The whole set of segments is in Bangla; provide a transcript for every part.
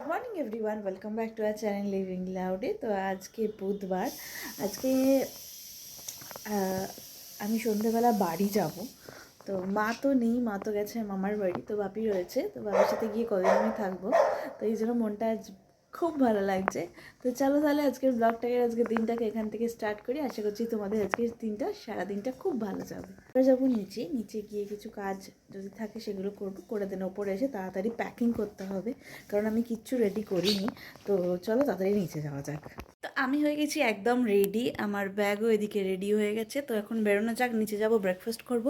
Morning everyone, welcome back to our channel living লাউডে। তো আজকে বুধবার, আজকে আমি সন্ধ্যেবেলা বাড়ি যাব। তো মা তো নেই, মা তো গেছে মামার বাড়ি, তো বাপি রয়েছে। তো বাপির সাথে গিয়ে কদিন আমি থাকবো, তো এই জন্য মনটা আজ খুব ভালো লাগছে। তো চলো তাহলে আজকের ব্লগটাকে, আজকের দিনটাকে এখান থেকে স্টার্ট করি। আশা করছি তোমাদের আজকের দিনটা, সারাদিনটা খুব ভালো যাবে। এবার যাবো নিচে, নিচে গিয়ে কিছু কাজ যদি থাকে সেগুলো করবো, করে দেন ওপরে এসে তাড়াতাড়ি প্যাকিং করতে হবে, কারণ আমি কিচ্ছু রেডি করিনি। তো চলো তাড়াতাড়ি নিচে যাওয়া যাক। তো আমি হয়ে গেছি একদম রেডি, আমার ব্যাগও এদিকে রেডি হয়ে গেছে। তো এখন বেরোনো যাক, নিচে যাব, ব্রেকফাস্ট করব,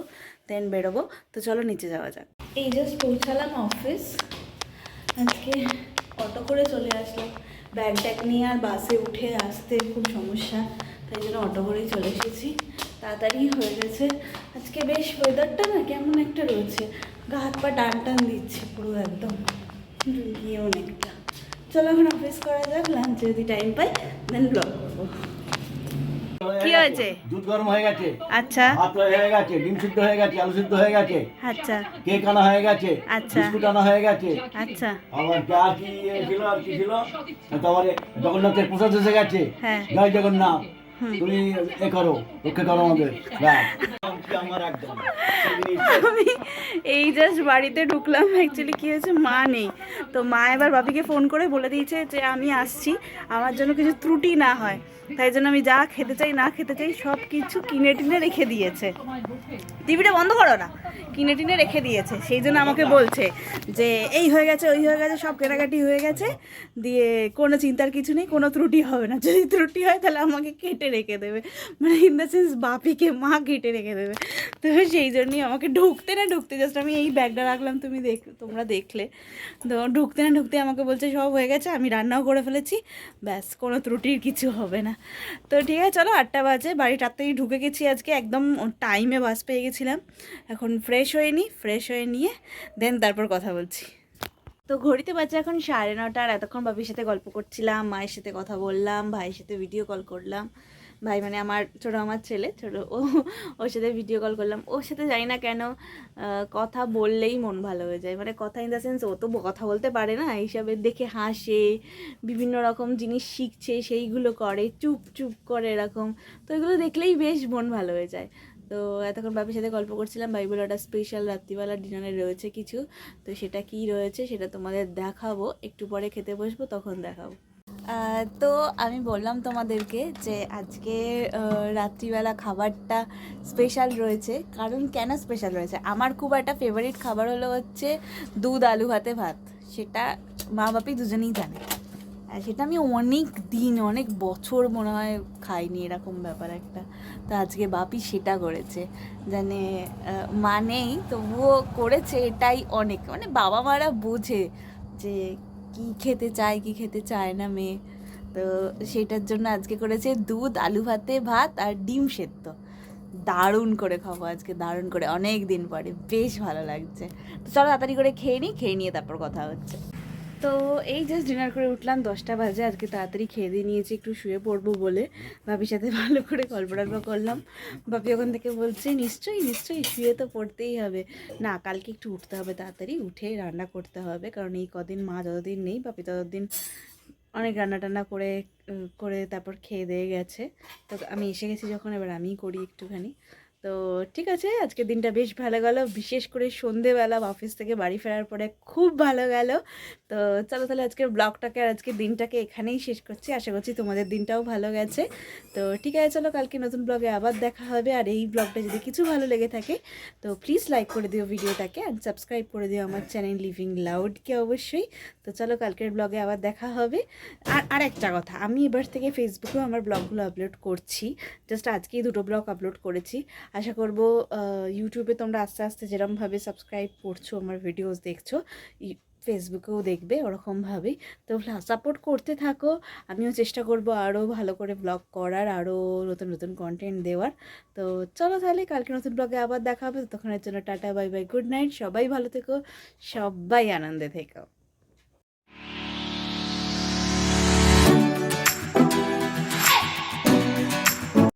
দেন বেরোবো। তো চলো নিচে যাওয়া যাক। এই জাস্ট পৌঁছালাম অফিস, আজকে অটো করে চলে আসলাম। ব্যাগ ট্যাগ নিয়ে আর বাসে উঠে আসতে খুব সমস্যা, তাই জন্য অটো করেই চলে এসেছি। তাড়াতাড়ি হয়ে গেছে। আজকে বেশ ওয়েদারটা না কেমন একটা রয়েছে, গা হাত পা টান টান দিচ্ছে পুরো একদম, গিয়ে অনেকটা। চলো এখন অফিস করা যাক, লাঞ্চে যদি টাইম পাই দেন ব্লগ করবো। কি হয়েছে? দুধ গরম হয়ে গেছে, আচ্ছা ভাত হয়ে গেছে, ডিম সিদ্ধ হয়ে গেছে, আলু সিদ্ধ হয়ে গেছে, আচ্ছা কেক আনা হয়ে গেছে, আচ্ছা বিস্কুট আনা হয়ে গেছে। আচ্ছা আমার যা কি ছিল আর কি ছিল, তারপরে জগন্নাথের প্রসাদ এসে গেছে। হ্যাঁ। জয় জগন্নাথ, তুমি এ করো, রক্ষা করো আমাদের। আমার একদম আমি এই জাস্ট বাড়িতে ঢুকলাম। অ্যাকচুয়ালি কী হয়েছে, মা নেই। তো মা এবার বাপিকে ফোন করে বলে দিয়েছে যে আমি আসছি, আমার জন্য কিছু ত্রুটি না হয়। তাই জন্য আমি যা খেতে চাই না খেতে চাই সব কিছু কিনে টিনে রেখে দিয়েছে। টিভিটা বন্ধ করো না, কিনে টিনে রেখে দিয়েছে। সেই জন্য আমাকে বলছে যে এই হয়ে গেছে, ওই হয়ে গেছে, সব কেনাকাটি হয়ে গেছে, দিয়ে কোনো চিন্তার কিছু নেই, কোনো ত্রুটি হবে না। যদি ত্রুটি হয় তাহলে আমাকে কেটে রেখে দেবে, মানে ইন দ্য সেন্স বাপিকে মা কেটে রেখে দেবে। তো সেই জন্যই আমাকে ঢুকতে না ঢুকতে, জাস্ট আমি এই ব্যাগটা রাখলাম, তোমরা দেখলে তো, ঢুকতে না ঢুকতে আমাকে বলছে সব হয়ে গেছে, আমি রান্নাও করে ফেলেছি, ব্যাস কোনো ত্রুটির কিছু হবে না। তো ঠিক আছে চলো, 8টা বাজে, বাড়ি 8টাতেই ঢুকে গেছি আজকে, একদম টাইমে বাস পেয়ে গেছিলাম। এখন ফ্রেশ হয়ে নিই, ফ্রেশ হয়ে নিয়ে দেন তারপর কথা বলছি। তো ঘড়িতে বাজে এখন 9:30, আর এতক্ষণ বাবির সাথে গল্প করছিলাম, মায়ের সাথে কথা বললাম, ভাইয়ের সাথে ভিডিও কল করলাম। ভাই মানে আমার ছেলে ছোটো, ওর সাথে ভিডিও কল করলাম। ওর সাথে জানি না কেন কথা বললেই মন ভালো হয়ে যায়, মানে কথা ইন দ্য সেন্স ও তো কথা বলতে পারে না, এইসবে দেখে হাসে, বিভিন্ন রকম জিনিস শিখছে, সেইগুলো করে, চুপ চুপ করে এরকম। তো এগুলো দেখলেই বেশ মন ভালো হয়ে যায়। তো এতক্ষণ বাপির সাথে গল্প করছিলাম, ভাই বলে একটা স্পেশাল রাত্রিবেলা ডিনারে রয়েছে কিছু, তো সেটা কী রয়েছে সেটা তোমাদের দেখাবো, একটু পরে খেতে বসবো তখন দেখাবো। তো আমি বললাম তোমাদেরকে যে আজকে রাত্রিবেলা খাবারটা স্পেশাল রয়েছে। কারণ কেন স্পেশাল রয়েছে, আমার খুব একটা ফেভারিট খাবার হচ্ছে দুধ আলু ভাতে ভাত। সেটা মা বাপি দুজনেই জানে, আর সেটা আমি অনেক বছর মনে হয় খাইনি, এরকম ব্যাপার একটা। তো আজকে বাপি সেটা করেছে, জানে মা নেই তবুও করেছে, এটাই অনেক, মানে বাবা মারা বোঝে যে কি খেতে চায় কি খেতে চায় না মেয়ে। তো সেটার জন্য আজকে করেছে দুধ আলু ভাতে ভাত আর ডিম সেদ্ধ। দারুণ করে খাবো আজকে, দারুণ করে, অনেক দিন পরে, বেশ ভালো লাগছে। তো চলো তাড়াতাড়ি করে খেয়ে নিই, খেয়ে নিয়ে তারপর কথা হচ্ছে। তো এই জাস্ট ডিনার করে উঠলাম, 10টা বাজে। আজকে তাড়াতাড়ি খেয়ে দিয়ে নিয়েছি, একটু শুয়ে পড়বো বলে বাপির সাথে ভালো করে গল্প টল্প করলাম। বাপি ওখান থেকে বলছে নিশ্চয়ই নিশ্চয়ই শুয়ে তো পড়তেই হবে, না কালকে একটু উঠতে হবে, তাড়াতাড়ি উঠে রান্না করতে হবে, কারণ এই কদিন মা যতদিন নেই বাপি ততদিন অনেক রান্না টান্না করে করে তারপর খেয়ে দিয়ে গেছে। তো আমি এসে গেছি যখন, এবার আমিই করি একটুখানি। তো ঠিক আছে, আজকের দিনটা বেশ ভালো গেল, বিশেষ করে সন্ধেবেলা অফিস থেকে বাড়ি ফেরার পরে খুব ভালো গেল। তো চলো তাহলে আজকের ব্লগটাকে আর আজকের দিনটাকে এখানেই শেষ করছি। আশা করছি তোমাদের দিনটাও ভালো গেছে। তো ঠিক আছে চলো, কালকে নতুন ব্লগে আবার দেখা হবে। আর এই ব্লগটা যদি কিছু ভালো লেগে থাকে তো প্লিজ লাইক করে দিও ভিডিওটাকে, আর সাবস্ক্রাইব করে দিও আমার চ্যানেল লিভিং লাউডকে অবশ্যই। তো চলো কালকের ব্লগে আবার দেখা হবে। আর একটা কথা, আমি এবার থেকে ফেসবুকেও আমার ব্লগগুলো আপলোড করছি, জাস্ট আজকেই 2টো ব্লগ আপলোড করেছি। আশা করবো ইউটিউবে তোমরা আস্তে আস্তে যেরকমভাবে সাবস্ক্রাইব করছো, আমার ভিডিওস দেখছো, ফেসবুকেও দেখবে ওরকমভাবেই। তো সাপোর্ট করতে থাকো, আমিও চেষ্টা করব আরও ভালো করে ব্লগ করার, আরও নতুন নতুন কন্টেন্ট দেওয়ার। তো চলো তাহলে কালকে নতুন ব্লগে আবার দেখা হবে, ততক্ষণের জন্য tata bye bye, good night, সবাই ভালো থেকো, সবাই আনন্দে থেকো।